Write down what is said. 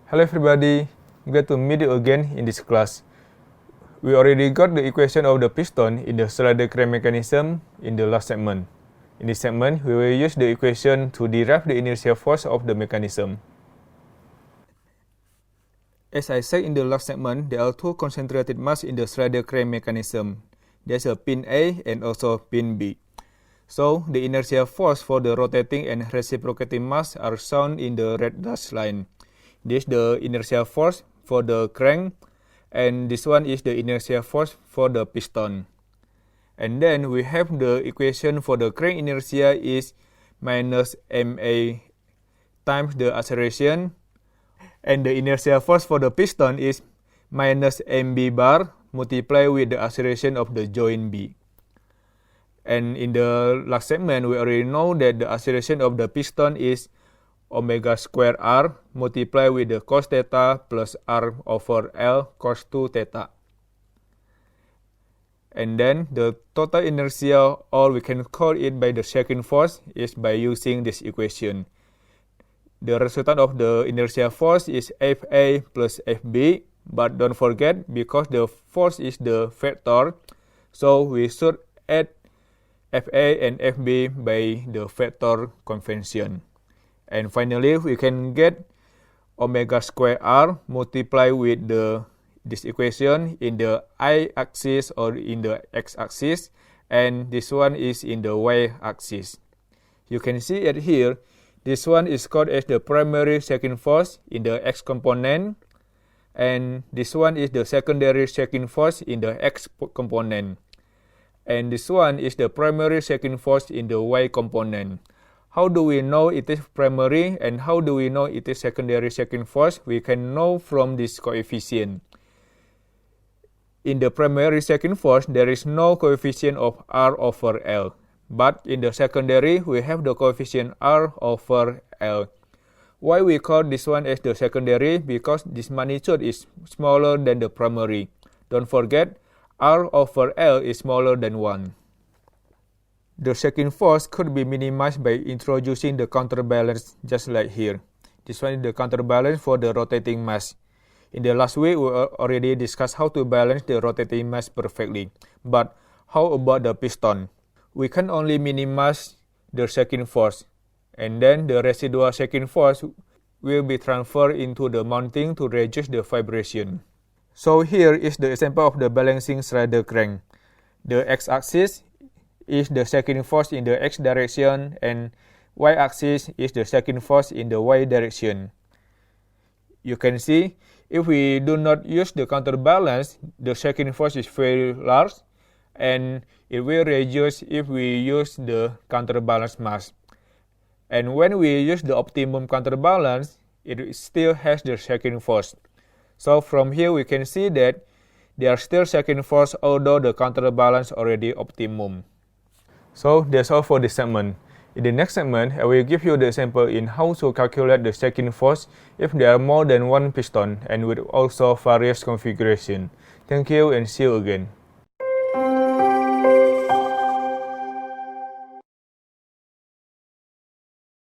Hello everybody, glad to meet you again in this class. We already got the equation of the piston in the slider crank mechanism in the last segment. In this segment, we will use the equation to derive the inertial force of the mechanism. As I said in the last segment, there are two concentrated mass in the slider crank mechanism. There's a pin A and also pin B. So, the inertial force for the rotating and reciprocating mass are shown in the red dashed line. This is the inertial force for the crank, and this one is the inertial force for the piston. And then we have the equation for the crank inertia is minus ma times the acceleration, and the inertial force for the piston is minus mb bar multiplied with the acceleration of the joint B. And in the last segment, we already know that the acceleration of the piston is omega square r multiplied with the cos theta plus r over L cos 2 theta. And then the total inertia, or we can call it by the shaking force, is by using this equation. The resultant of the inertial force is Fa plus Fb, but don't forget, because the force is the vector, so we should add Fa and Fb by the vector convention. And finally, we can get omega square r multiplied with this equation in the y-axis or in the x-axis, and this one is in the y-axis. You can see it here. This one is called as the primary shaking force in the x component, and this one is the secondary shaking force in the x component. And this one is the primary shaking force in the y component. How do we know it is primary and how do we know it is secondary shaking force? We can know from this coefficient. In the primary shaking force, there is no coefficient of R over L. But in the secondary, we have the coefficient R over L. Why we call this one as the secondary? Because this magnitude is smaller than the primary. Don't forget, R over L is smaller than 1. The shaking force could be minimized by introducing the counterbalance just like here. This one is the counterbalance for the rotating mass. In the last week, we already discussed how to balance the rotating mass perfectly. But how about the piston? We can only minimize the shaking force, and then the residual shaking force will be transferred into the mounting to reduce the vibration. So here is the example of the balancing slider crank. The x-axis is the shaking force in the x direction, and y-axis is the shaking force in the y direction. You can see, if we do not use the counterbalance, the shaking force is very large, and it will reduce if we use the counterbalance mass. And when we use the optimum counterbalance, it still has the shaking force. So from here we can see that there are still shaking force although the counterbalance already optimum. So that's all for this segment. In the next segment, I will give you the example in how to calculate the shaking force if there are more than one piston and with also various configuration. Thank you and see you again.